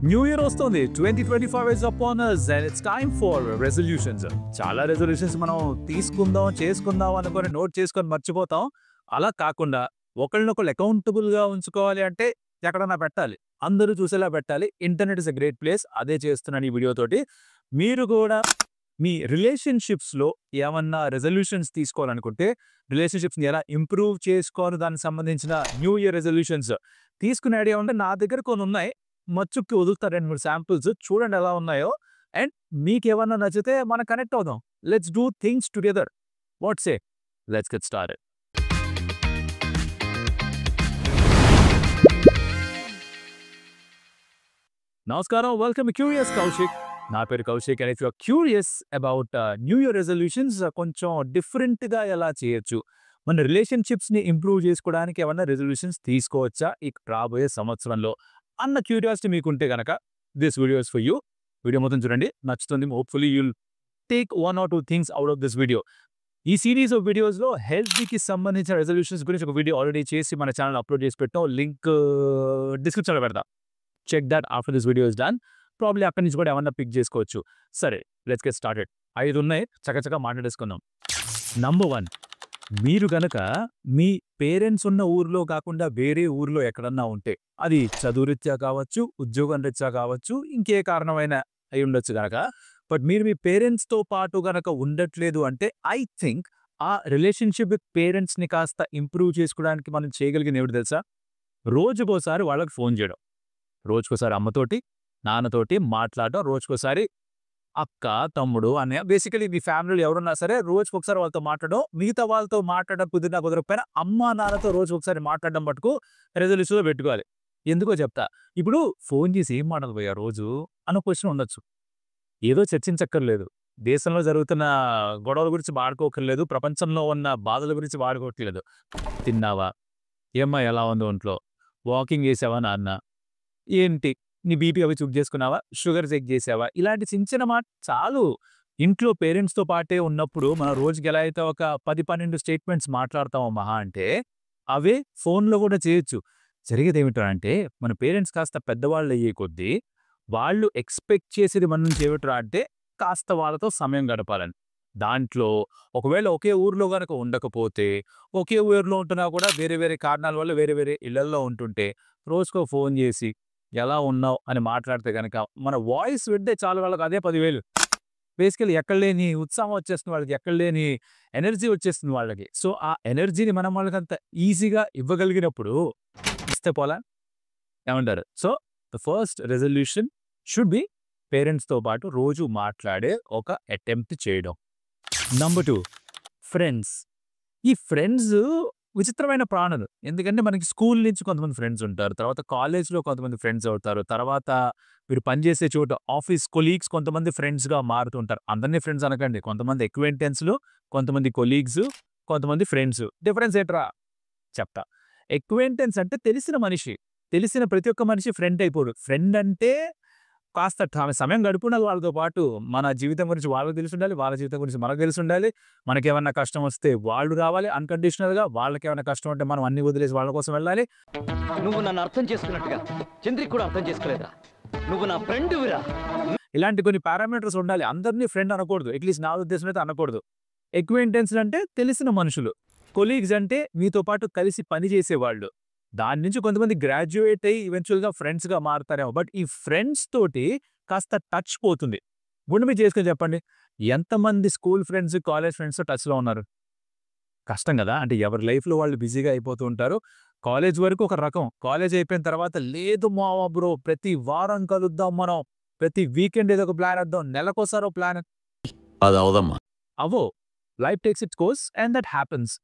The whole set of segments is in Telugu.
న్యూ ఇయర్ వస్తుంది. 2025 is upon us and it's time for resolutions. చాలా రెజల్యూషన్స్ మనం తీసుకుందాం, చేసుకుందాం అనుకొని నోట్ చేసుకొని మర్చిపోతాం. అలా కాకుండా ఒకళ్ళనొకళ్ళు అకౌంటబుల్గా ఉంచుకోవాలి అంటే ఎక్కడన్నా పెట్టాలి. అందరూ చూసేలా పెట్టాలి. Internet is a great place. అదే చేస్తున్నాను ఈ వీడియోతోటి. మీరు కూడా మీ రిలేషన్షిప్స్లో ఏమన్నా రెజల్యూషన్స్ తీసుకోవాలనుకుంటే రిలేషన్షిప్స్ని ఎలా ఇంప్రూవ్ చేసుకోవాలి దానికి సంబంధించిన న్యూ ఇయర్ రెజల్యూషన్స్ తీసుకునే ఐడియా ఉంటే నా దగ్గర కొన్ని ఉన్నాయి. మచ్చుక్కి వదులుతారు 2-3 శాంపుల్స్ చూడండి ఎలా ఉన్నాయో. అండ్ మీకు ఏమన్నా నచ్చితే మనం కనెక్ట్ అవుదాం. Let's do things together. What say? Let's get started. నమస్కారం, వెల్కమ్ క్యూరియస్ కౌశిక్. నా పేరు Kaushik. And if you are curious about new year resolutions కొంచెం డిఫరెంట్గా ఎలా చేయొచ్చు, మన రిలేషన్షిప్స్ని ఇంప్రూవ్ చేసుకోవడానికి ఏమన్నా రెజల్యూషన్స్ తీసుకోవచ్చా ఈ రాబోయే సంవత్సరంలో అన్న క్యూరియాసిటీ మీకుంటే కనుక this video is for you. Video మొత్తం చూడండి, నచ్చుతుంది. Hopefully you'll take 1 or 2 things out of this video. ఈ సిరీస్ ఆఫ్ వీడియోస్లో హెల్త్కి సంబంధించిన రెజల్యూషన్స్ గురించి ఒక వీడియో ఆల్రెడీ చేసి మన ఛానల్ అప్లోడ్ చేసి పెట్టాం. లింక్ డిస్క్రిప్షన్లో పెడతా. Check that after this video is done. Probably అక్కడి నుంచి కూడా ఏమన్నా పిక్ చేసుకోవచ్చు. సరే, లెట్స్ గెట్ స్టార్టెడ్. 5 ఉన్నాయి, చక్కచక్క మాట్లాడేసుకుందాం. నంబర్ 1, మీరు గనక మీ పేరెంట్స్ ఉన్న ఊర్లో కాకుండా వేరే ఊర్లో ఎక్కడన్నా ఉంటే, అది చదువురీత్యా కావచ్చు, ఉద్యోగం రీత్యా కావచ్చు, ఇంకే కారణమైన అయి ఉండొచ్చు గనక, బట్ మీరు మీ పేరెంట్స్తో పాటు గనక ఉండట్లేదు అంటే ఐ థింక్ ఆ రిలేషన్షిప్ విత్ పేరెంట్స్ని కాస్త ఇంప్రూవ్ చేసుకోవడానికి మనం చేయగలిగింది ఏమిటి తెలుసా? రోజుకోసారి వాళ్ళకి ఫోన్ చేయడం, రోజుకోసారి అమ్మతోటి నాన్నతోటి మాట్లాడడం, రోజుకోసారి అక్క తమ్ముడు అన్నయ్య, బేసికలీ మీ ఫ్యామిలీలో ఎవరున్నా సరే రోజుకొకసారి వాళ్ళతో మాట్లాడడం. మిగతా వాళ్ళతో మాట్లాడడం కుదిరినా కుదరకపోయినా అమ్మ నాన్నతో రోజుకొకసారి మాట్లాడడం మటుకు రెజల్యూషన్లో పెట్టుకోవాలి. ఎందుకో చెప్తా. ఇప్పుడు ఫోన్ చేసి ఏం మాట్లాడబోయా రోజు అన్న క్వశ్చన్ ఉండొచ్చు. ఏదో చర్చించక్కర్లేదు, దేశంలో జరుగుతున్న గొడవల గురించి మాడుకోకర్లేదు, ప్రపంచంలో ఉన్న బాధల గురించి మాడుకోవట్లేదు. తిన్నావా, ఏమ్మా ఎలా ఉంది ఒంట్లో, వాకింగ్ చేసావా నాన్న, ఏంటి నీ బీపీ అవి చెక్ చేసుకున్నావా, షుగర్ చెక్ చేసావా, ఇలాంటి చిన్న చిన్న మాట చాలు. ఇంట్లో పేరెంట్స్తో పాటే ఉన్నప్పుడు మనం రోజుకి ఎలా అయితే ఒక 10-12 స్టేట్మెంట్స్ మాట్లాడతామో మహా అంటే, అవే ఫోన్లో కూడా చేయొచ్చు. జరిగేది ఏమిటంటే మన పేరెంట్స్ కాస్త పెద్దవాళ్ళు అయ్యే కొద్దీ వాళ్ళు ఎక్స్పెక్ట్ చేసేది మన నుంచి ఏమిట్రా అంటే కాస్త వాళ్ళతో సమయం గడపాలని. దాంట్లో ఒకవేళ ఒకే ఊర్లో కనుక ఉండకపోతే, ఒకే ఊరిలో ఉంటున్నా కూడా వేరే వేరే కారణాల వల్ల వేరే వేరే ఇళ్లల్లో ఉంటుంటే రోజుకో ఫోన్ చేసి ఎలా ఉన్నావు అని మాట్లాడితే కనుక మన వాయిస్ వింటే చాలు వాళ్ళకి అదే 10,000. బేసికలీ ఎక్కడ లేని ఉత్సాహం వచ్చేస్తుంది వాళ్ళకి, ఎక్కడ లేని ఎనర్జీ వచ్చేస్తుంది వాళ్ళకి. సో ఆ ఎనర్జీని మనం వాళ్ళకి అంత ఈజీగా ఇవ్వగలిగినప్పుడు ఇస్తే పోలా ఏమంటారు? So the first resolution should be పేరెంట్స్తో పాటు రోజు మాట్లాడే ఒక అటెంప్ట్ చేయడం. Number 2, friends. ఈ ఫ్రెండ్స్ విచిత్రమైన ప్రాణులు. ఎందుకంటే మనకి స్కూల్ నుంచి కొంతమంది ఫ్రెండ్స్ ఉంటారు, తర్వాత కాలేజ్లో కొంతమంది ఫ్రెండ్స్ అవుతారు, తర్వాత మీరు పనిచేసే చోట ఆఫీస్ కొలీగ్స్ కొంతమంది ఫ్రెండ్స్గా మారుతుంటారు. అందరినీ ఫ్రెండ్స్ అనకండి, కొంతమంది ఎక్వైంటెన్స్లు, కొంతమంది కొలీగ్స్, కొంతమంది ఫ్రెండ్స్. డిఫరెన్స్ ఏంట్రా చెప్తా. ఎక్వైంటెన్స్ అంటే తెలిసిన మనిషి, తెలిసిన ప్రతి ఒక్క మనిషి ఫ్రెండ్ అయిపోడు. ఫ్రెండ్ అంటే కాస్త సమయం గడుపుండాలి వాళ్ళతో పాటు. మన జీవితం గురించి వాళ్ళకి తెలిసి ఉండాలి, వాళ్ళ జీవితం గురించి మనకు తెలిసి ఉండాలి. మనకేమన్నా కష్టం వస్తే వాళ్ళు రావాలి అన్కండిషనల్గా, వాళ్ళకేమైనా కష్టం ఉంటే మనం అన్ని వదిలేసి వాళ్ళ కోసం వెళ్ళాలి. నువ్వు నన్ను అర్థం చేసుకున్నట్టుగా చంద్రికి కూడా అర్థం చేసుకోలేదా? నువ్వు నా ఫ్రెండ్ విరా. ఇలాంటి కొన్ని పారామీటర్స్ ఉండాలి. అందరినీ ఫ్రెండ్ అనకూడదు, అట్లీస్ట్ నా ఉద్దేశం అయితే అనకూడదు. ఎక్వైంటెన్స్ అంటే తెలిసిన మనుషులు, కొలీగ్స్ అంటే మీతో పాటు కలిసి పనిచేసేవాళ్ళు. దాని నుంచి కొంతమంది గ్రాడ్యుయేట్ అయ్యి ఈవెన్చువల్గా ఫ్రెండ్స్గా మారుతారేమో. బట్ ఈ ఫ్రెండ్స్ తోటి కాస్త టచ్ పోతుంది. గుండె మీద చేసుకొని చెప్పండి, ఎంతమంది స్కూల్ ఫ్రెండ్స్, కాలేజ్ ఫ్రెండ్స్తో టచ్లో ఉన్నారు? కష్టం కదా. అంటే ఎవరి లైఫ్లో వాళ్ళు బిజీగా అయిపోతూ ఉంటారు. కాలేజ్ వరకు ఒక రకం, కాలేజ్ అయిపోయిన తర్వాత లేదు మావా బ్రో, ప్రతి వారం కలుద్దాం, మనం ప్రతి వీకెండ్ ఏదో ఒక ప్లాన్ వేద్దాం, నెలకోసారో ప్లాన్. అది అవదమ్మా. అవో, life takes its course and that happens.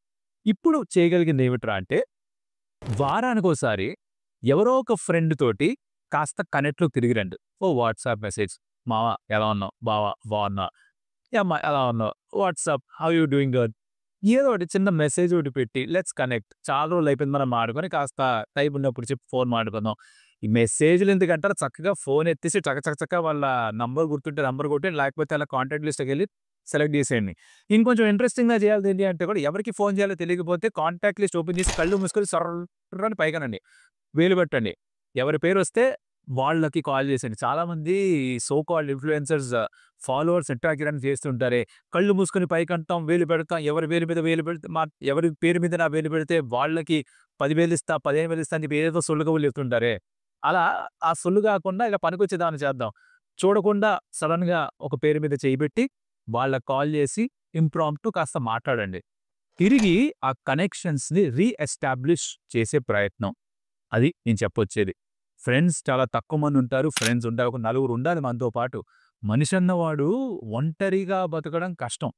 ఇప్పుడు చేయగలిగింది ఏమిట్రా అంటే వారానికోసారి ఎవరో ఒక ఫ్రెండ్ తోటి కాస్త కనెక్ట్లో తిరిగి రండి. ఓ వాట్సాప్ మెసేజ్, మావా ఎలా ఉన్నావు, బావా బాగున్నా, అమ్మా ఎలా ఉన్నావు, WhatsApp how you doing good, ఏదో ఒకటి చిన్న మెసేజ్ ఒకటి పెట్టి లెట్స్ కనెక్ట్. చాలా రోజులు అయిపోయింది మనం మాడుకొని, కాస్త టైం ఉన్నప్పుడు చెప్పి ఫోన్ మాడుకుందాం. ఈ మెసేజ్లు ఎందుకంటారు, చక్కగా ఫోన్ ఎత్తేసి చక్క వాళ్ళ నంబర్ గుర్తుంటే నంబర్ కొట్టి, లేకపోతే అలా కాంటాక్ట్ లిస్ట్కి వెళ్ళి సెలెక్ట్ చేసేయండి. ఇంకొంచెం ఇంట్రెస్టింగ్గా చేయాలి ఏంటి అంటే కూడా ఎవరికి ఫోన్ చేయాలో తెలియకపోతే కాంటాక్ట్ లిస్ట్ ఓపెన్ చేసి కళ్ళు మూసుకొని సర్రని పైగానండి వేలు పెట్టండి. ఎవరి పేరు వస్తే వాళ్ళకి కాల్ చేసేయండి. చాలామంది so called influencers followers attract చేయడానికి చేస్తుంటారే. కళ్ళు మూసుకొని పైకంటాం, వేలు పెడతాం. ఎవరి వేలు మీద వేలు పెడితే ఎవరి పేరు మీద నా వేలు పెడితే వాళ్ళకి 10,000 ఇస్తా, 15,000 ఇస్తా అని చెప్పి ఏదేదో సొల్లు కబుర్లు చెప్తుంటారే. అలా ఆ సొల్లు కాకుండా ఇలా పనికొచ్చేదాన్ని చేద్దాం. చూడకుండా సడెన్‌గా ఒక పేరు మీద చెయ్యి పెట్టి వాళ్ళకి కాల్ చేసి ఇంప్రాంప్టు కాస్త మాట్లాడండి. తిరిగి ఆ కనెక్షన్స్‌ని ఎస్టాబ్లిష్ చేసే ప్రయత్నం. అది నేను చెప్పొచ్చేది. ఫ్రెండ్స్ చాలా తక్కువ మంది ఉంటారు. ఫ్రెండ్స్ ఉంటారు. ఒక నలుగురు ఉండాలి మనతో పాటు. మనిషి అన్నవాడు ఒంటరిగా బతకడం కష్టం.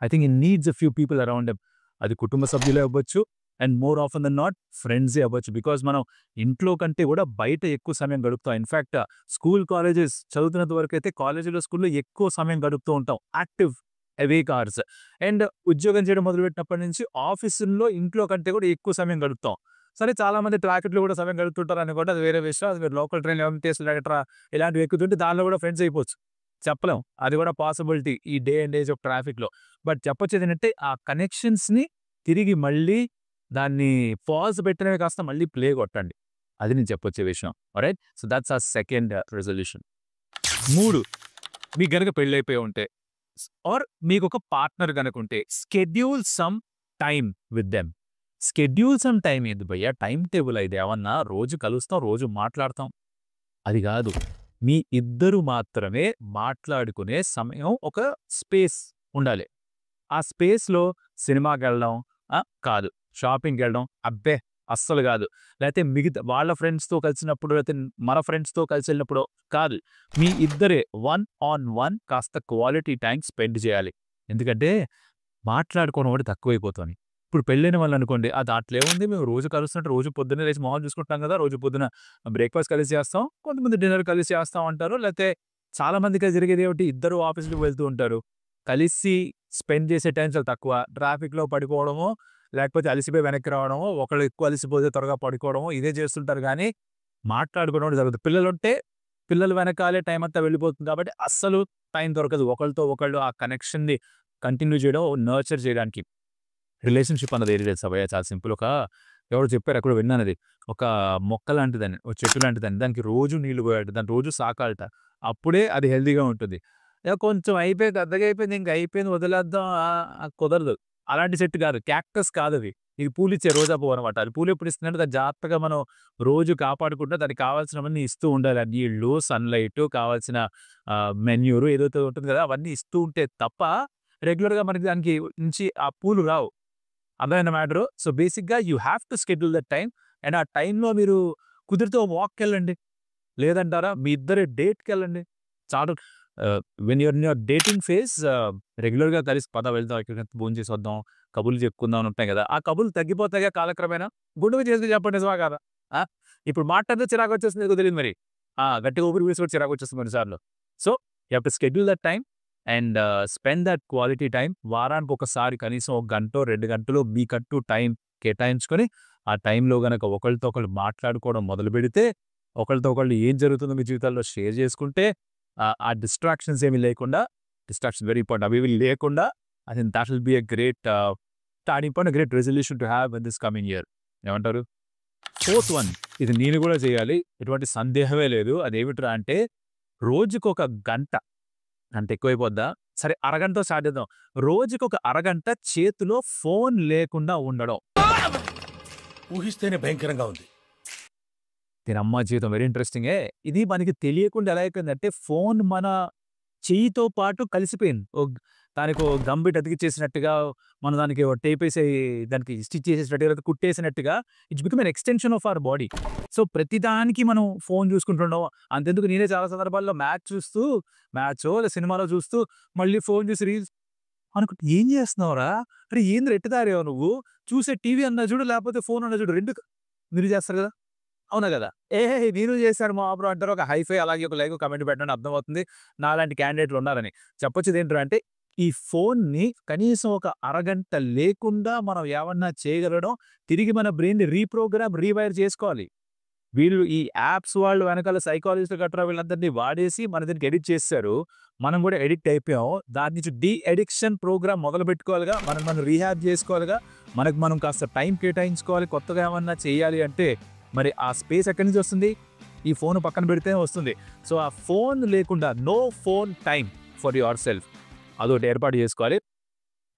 I think he needs a few people around him. అది కుటుంబ సభ్యులే అవ్వచ్చు and more often than not ఫ్రెండ్సే అవ్వచ్చు. బికాజ్ మనం ఇంట్లో కంటే కూడా బయట ఎక్కువ సమయం గడుపుతాం. ఇన్‌ఫాక్ట్ స్కూల్, కాలేజెస్ చదువుతున్నంత వరకైతే కాలేజీలో, స్కూల్‌లో ఎక్కువ సమయం గడుపుతూ ఉంటాం. Active awake hours. అండ్ ఉద్యోగం చేయడం మొదలుపెట్టినప్పటి నుంచి ఆఫీసుల్లో ఇంట్లో కంటే కూడా ఎక్కువ సమయం గడుపుతాం. సరే చాలామంది ట్రాకెట్‌లో కూడా సమయం గడుపుతుంటారు అనుకోండి. అది వేరే విషయం. అది మీరు లోకల్ ట్రైన్‌లో ఎంఎంటీఎస్ ట్రా ఇలాంటివి ఎక్కుతుంటే దానిలో కూడా ఫ్రెండ్స్ అయిపోవచ్చు. చెప్పలేం. అది కూడా పాసిబిలిటీ ఈ డే అండ్ ఏజ్ ఆఫ్ ట్రాఫిక్‌లో. బట్ చెప్పొచ్చేది ఏంటంటే ఆ కనెక్షన్స్‌ని తిరిగి మళ్ళీ దాన్ని పాజ్ పెట్టినవి కాస్త మళ్ళీ ప్లే కొట్టండి. అది నేను చెప్పొచ్చే విషయం. Alright. So that's our second resolution. 3 మీకు గనక పెళ్లయిపోయి ఉంటే ఆర్ మీకొక పార్ట్నర్ గనక ఉంటే schedule some time with them. Schedule some time ఏంది భయ్యా? టైమ్ టేబుల్ ఇది ఏమన్నా రోజు కలుస్తాం, రోజు మాట్లాడతాం. అది గాదు. మీ ఇద్దరు మాత్రమే మాట్లాడుకునే సమయం, ఒక స్పేస్ ఉండాలి. ఆ స్పేస్‌లో సినిమాకెళ్ళడం కాదు. షాపింగ్‌కెళ్ళడం అబ్బే! అస్సలు గాదు. లేతే మిగతా వాళ్ళ ఫ్రెండ్స్‌తో కలిసినప్పుడు లేతే మన ఫ్రెండ్స్‌తో కలిసెళ్ళినప్పుడో కాదు. మీ ఇద్దరే వన్ ఆన్ వన్ కాస్త క్వాలిటీ టైమ్ స్పెండ్ జేయాలి. ఎందుకంటే మాట్లాడుకోవడం ఒకటి తక్కువైపోతోంది. ఇప్పుడు పెళ్ళైన వాళ్ళనుకోండి, దాంట్లో ఏముంది, మేము రోజు కలుస్తుంటే రోజు పొద్దున్నే లేచి మొహం చూసుకుంటాం కదా! రోజు పొద్దున బ్రేక్‌ఫాస్ట్ కలిసి చేస్తాం. కొంతమంది డిన్నర్ కలిసి చేస్తాం అంటారు. లేతే చాలా మందికి జరిగేదేమిటి, ఇద్దరు ఆఫీస్‌లకి వెళ్తూ ఉంటారు. కలిసి స్పెండ్ చేసే టైం చాలా తక్కువ. ట్రాఫిక్‌లో పడిపోవడమో, లేకపోతే అలిసిపోయి వెనక్కి రావడమో, ఒకళ్ళు ఎక్కువ అలిసిపోతే త్వరగా పడుకోవడమో ఇదే చేస్తుంటారు గానీ, మాట్లాడుకోవడం కూడా జరగదు. పిల్లలుంటే పిల్లల వెనకాలే టైం అంతా వెళ్ళిపోతుంది కాబట్టి అస్సలు టైం దొరకదు. ఒకళ్ళతో ఒకళ్ళు ఆ కనెక్షన్‌ని కంటిన్యూ చేయడం, నర్చర్ చేయడానికి. రిలేషన్‌షిప్ అన్నది ఏది లేదు సబయ్య, చాలా సింపుల్. ఎవరో చెప్పారు, ఎక్కడో విన్నానది. ఒక మొక్క లాంటిదని, ఒక చెట్టు లాంటిదని. దానికి రోజు నీళ్లు పోయాలట. దాన్ని రోజు సాకాలట. అప్పుడే అది హెల్తీగా ఉంటుంది. కొంచెం అయిపోయి పెద్దగా అయిపోయింది, ఇంక అయిపోయింది వదిలేద్దాం కుదరదు. అలాంటి చెట్టు కాదు. క్యాక్టస్ కాదది. ఇది పూలిచ్చే రోజా పువ్వు అనమాట. అది పూలెప్పుడు ఇస్తుందంటే దాన్ని జాగ్రత్తగా మనం రోజు కాపాడుకుంటూ దానికి కావాల్సినవన్నీ ఇస్తూ ఉండాలి. ఆ నీళ్ళు, సన్‌లైటు, కావాల్సిన మెన్యూరు ఏదైతే ఉంటుంది కదా! అవన్నీ ఇస్తూ ఉంటే తప్ప రెగ్యులర్‌గా మనకి దానికి నుంచి ఆ పూలు రావు. అర్థమైందా మ్యాటరు? సో, బేసిక్‌గా you have to schedule that time. And ఆ టైమ్‌లో మీరు కుదిరితే ఓ వాక్‌కెళ్ళండి. లేదంటారా మీ ఇద్దరు డేట్‌కెళ్ళండి. చాలు. When you're in your dating phase రెగ్యులర్‌గా కలిసి పద వెళ్దాం, ఎక్కడికైనా భోంచేసి వద్దాం, కబుర్లు చెప్పుకుందాం అని ఉంటాయి కదా! ఆ కబుర్లు తగ్గిపోతాయిగా కాలక్రమేణా. గుండుగా చేసి చెప్పండి, నిజమా కాదా? ఆ! ఇప్పుడు మాట్లాడితే చిరాకొచ్చేస్తుంది, నీకు తెలీదు మరి. గట్టిగా ఊపిరి పీల్చి కూడా చిరాకొచ్చేస్తుంది కొన్ని సార్లు. So, you have to schedule that time and spend that quality time. వారానికి ఒకసారి కనీసం ఒక గంటో, 2 గంటలో మీకంటూ టైం కేటాయించుకొని, ఆ టైంలో గనక ఒకళ్ళతో ఒకళ్ళు మాట్లాడుకోవడం మొదలుపెడితే, ఒకళ్ళతో ఒకళ్ళు ఏం జరుగుతుందో మీ జీవితాల్లో షేర్ చేసుకుంటే, ఆ డిస్ట్రాక్షన్స్ ఏమి లేకుండా, డిస్ట్రాక్షన్ వెరీ ఇంపార్టెంట్. అవేవి లేకుండా I think that will be a great starting point, great resolution to have in this coming year. ఏమంటారు? ఫోర్త్ వన్, ఇది నేను కూడా చేయాలి. ఎటువంటి సందేహమే లేదు. అదేమిట్రా అంటే రోజుకొక గంట. గంట ఎక్కువైపోద్దా? సరే, అరగంటతో స్టార్ట్ చేద్దాం. రోజుకొక అరగంట చేతిలో ఫోన్ లేకుండా ఉండడం. ఊహిస్తేనే భయంకరంగా ఉంది. దీనమ్మ జీవితం వెరీ ఇంట్రెస్టింగే. ఇది మనకి తెలియకుండా ఎలా అయిపోయిందంటే ఫోన్ మన చెయ్యితో పాటు కలిసిపోయింది. దానికో గంబిట్ అతికిచ్చేసినట్టుగా, మనం దానికి ఓ టేపేసి దానికి స్టిచ్ చేసేసినట్టుగా, లేకపోతే కుట్టేసినట్టుగా it's become an extension of our body. So, ప్రతిదానికి మనం ఫోన్ చూసుకుంటుండం. అంతెందుకు, నేనే చాలా సందర్భాల్లో మ్యాచ్ చూస్తూ, మ్యాచో లేదా సినిమాలో చూస్తూ మళ్ళీ ఫోన్ చూసి రీల్స్ అనుకుంటే, "ఏం చేస్తున్నావురా? అరే ఏందిరా ఎట్ట తయారయ్యావు నువ్వు? చూసే టీవీ అన్నా చూడు, లేకపోతే ఫోన్ అన్నా చూడు, 2 మీరు చేస్తారు కదా!" అవునా గదా! "ఏహే! నేను చేశాను మా బ్రో" అంటారు. ఒక హైఫై అలాగే ఒక లైక్, కామెంట్ పెట్టండి, అర్థమవుతుంది నాలాంటి క్యాండిడేట్‌లు ఉన్నారని. చెప్పొచ్చేదేంట్రా అంటే, ఈ ఫోన్‌ని కనీసం ఒక అరగంట లేకుండా మనం ఏమన్నా చేయగలగడం, తిరిగి మన బ్రెయిన్‌ని రీవైర్ చేసుకోవాలి. వీళ్ళు ఈ యాప్స్ వాళ్ళు వెనకాల సైకాలజిస్టులు గట్రా వీళ్ళందరిని వాడేసి మన దీనికి ఎడిక్ట్ చేసేసారు. మనం కూడా ఎడిక్ట్ అయిపోయాం. దాని నుంచి అడిక్షన్ ప్రోగ్రామ్ మొదలుపెట్టుకోవాలిగా. మనం రీహాబ్ చేసుకోవాలిగా. మనకు మనం కాస్త టైం కేటాయించుకోవాలి. కొత్తగా ఏమన్నా చేయాలి అంటే మరి ఆ స్పేస్ ఎక్కడి నుంచి వస్తుంది? ఈ ఫోన్ పక్కన పెడితే వస్తుంది. సో ఆ ఫోన్ లేకుండా no phone time for yourself అదొకటి ఏర్పాటు చేసుకోవాలి.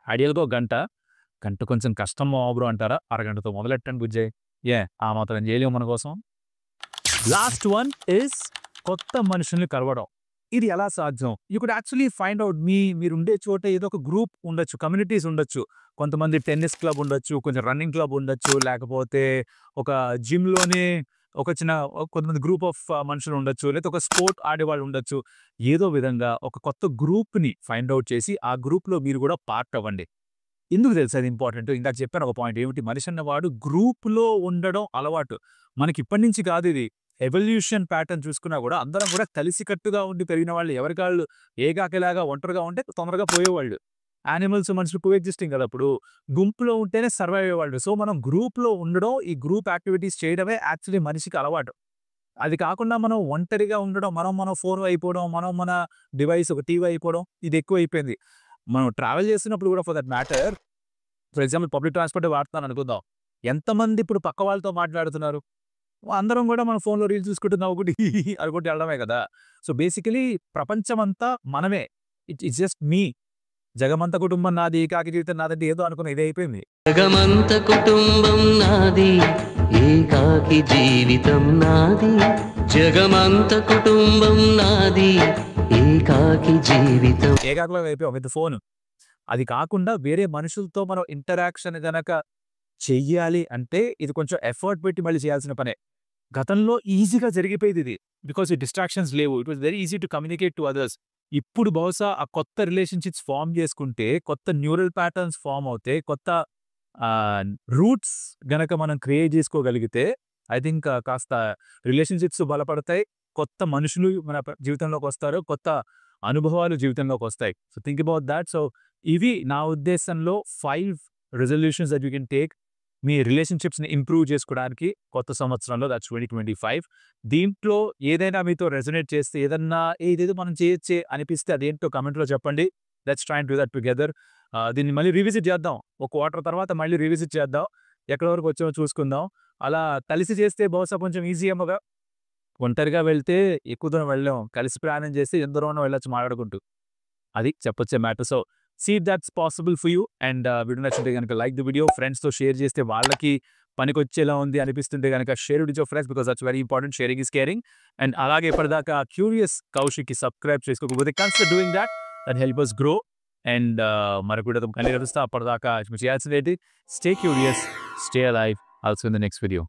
ఐడియల్‌గా ఒక గంట. గంట కొంచెం కష్టం బ్రో అంటారా? అరగంటతో మొదలెట్టండి బుజ్జయ్. ఆ మాత్రం చేయలేము మన కోసం. లాస్ట్ వన్ ఈస్ కొత్త మనుషుల్ని కలవడం. ఇది ఎలా సాధ్యం? You could actually find out మీరుండే చోట ఏదో ఒక గ్రూప్ ఉండొచ్చు, కమ్యూనిటీస్ ఉండొచ్చు. కొంతమంది టెన్నిస్ క్లబ్ ఉండొచ్చు, కొంచెం రన్నింగ్ క్లబ్ ఉండొచ్చు, లేకపోతే ఒక జిమ్‌లోనే కొంతమంది గ్రూప్ ఆఫ్ మనుషులు ఉండొచ్చు, లేతే ఒక స్పోర్ట్ ఆడేవాళ్ళు ఉండొచ్చు. ఏదో విధంగా ఒక కొత్త గ్రూప్‌ని ఫైండ్ ఔట్ చేసి ఆ గ్రూప్‌లో మీరు కూడా పార్ట్ అవ్వండి. ఎందుకు తెలుసా అది ఇంపార్టెంట్? ఇందాక చెప్పాను ఒక పాయింట్ ఏమిటి? మనిషి అన్నవాడు గ్రూప్‌లో ఉండడం అలవాటు. మనకి ఇప్పటి నుంచి కాదు ఇది. ఎవల్యూషన్ ప్యాటర్న్ చూసుకున్నా కూడా అందరం కూడా కలిసికట్టుగా ఉండి పెరిగిన వాళ్ళు ఎవరికాళ్ళు ఏకాకిలాగా ఒంటరిగా ఉంటే తొందరగా పోయేవాళ్ళు. యానిమల్స్, మనుషులు కోఎగ్జిస్టింగ్ కదా అప్పుడు. గుంపులో ఉంటేనే సర్వైవ్ అయ్యేవాళ్ళు. సో మనం గ్రూప్‌లో ఉండడం, ఈ గ్రూప్ యాక్టివిటీస్ చేయడమే యాక్చువల్లీ మనిషికి అలవాటు. అది కాకుండా మనం ఒంటరిగా ఉండడం, మన ఫోన్ అయిపోవడం, మన డివైస్ ఒక టీవీ అయిపోవడం ఇది ఎక్కువైపోయింది. మనం ట్రావెల్ చేస్తున్నప్పుడు కూడా for that matter for example public ట్రాన్స్‌పోర్టే వాడుతున్నాను అనుకుందాం. ఎంతమంది ఇప్పుడు పక్క వాళ్ళతో మాట్లాడుతున్నారు? అందరం కూడా మన ఫోన్‌లో రీల్స్ చూసుకుంటూ నవ్వుకుంటూ అనుకుంటూ వెళ్ళడమే కదా! సో బేసికలీ ప్రపంచమంతా మనమే. ఇట్స్ జస్ట్ మీ. జగమంత కుటుంబం నాది, ఏకాకి జీవితం నాదంటే ఏదో అనుకున్న ఇదే అయిపోయింది. జగమంత కుటుంబం నాది, ఏకాకి జీవితం నాది. జగమంత కుటుంబం నాది, ఏకాకి జీవితం. ఏకాకులం అయిపోయాం విత్ ఫోన్. అది కాకుండా వేరే మనుషులతో మనం ఇంటరాక్షన్ గనక చెయ్యాలి అంటే ఇది కొంచెం ఎఫర్ట్ పెట్టి మళ్ళీ చేయాల్సిన పనే. గతంలో ఈజీగా జరిగిపోయేది ఇది. బికాజ్ ఈ డిస్ట్రాక్షన్స్ లేవు. It was very easy to communicate to others. ఇప్పుడు బహుశా ఆ కొత్త రిలేషన్‌షిప్స్ ఫార్మ్ చేసుకుంటే, కొత్త న్యూరల్ ప్యాటర్న్స్ ఫార్మ్ అవుతాయి. కొత్త రూట్స్ గనక మనం క్రియేట్ చేసుకోగలిగితే ఐ థింక్ కాస్త రిలేషన్‌షిప్స్ బలపడతాయి. కొత్త మనుషులు మన జీవితంలోకొస్తారు. కొత్త అనుభవాలు జీవితంలోకొస్తాయి. So think about that. So ఇవి నా ఉద్దేశంలో 5 resolutions that you can take మీ రిలేషన్‌షిప్స్‌ని ఇంప్రూవ్ చేసుకోవడానికి కొత్త సంవత్సరంలో దట్స్ 2025. దీంట్లో ఏదైనా మీతో రెజొనేట్ చేస్తే ఏదన్నా ఇదేదో మనం చేయొచ్చే అనిపిస్తే అదేంటో కామెంట్‌లో చెప్పండి. Let's try and do that together. దీన్ని మళ్ళీ రివిజిట్ చేద్దాం. ఒక క్వార్టర్ తర్వాత మళ్ళీ రివిజిట్ చేద్దాం. ఎక్కడి వరకు వచ్చామో చూసుకుందాం. అలా కలిసి చేస్తే బహుశా కొంచెం ఈజీ ఏమోగా. ఒంటరిగా వెళ్తే ఎక్కువ దూరం వెళ్ళలేం. కలిసి ప్రయాణం చేస్తే ఎంత దూరమైనా వెళ్ళొచ్చు మాట్లాడుకుంటూ. అది చెప్పొచ్చే matter. So see if that's possible for you. And video నచ్చితే గనుక లైక్ ది వీడియో. ఫ్రెండ్స్‌తో షేర్ చేస్తే వాళ్ళకి పనికొచ్చేలా ఉంది అనిపిస్తుంటే గనుక share with your friends because that's very important. Sharing is caring. And అలాగే ఇప్పటిదాకా క్యూరియస్ కౌశిక్‌కి సబ్స్క్రైబ్ చేసుకోకపోతే consider doing that. That help us grow. And మరొక వీడియోతో మళ్ళీ కలుస్తా. అప్పటిదాకా మీరు చేయాల్సిందేంటి? Stay curious, stay alive. All see you in the next video.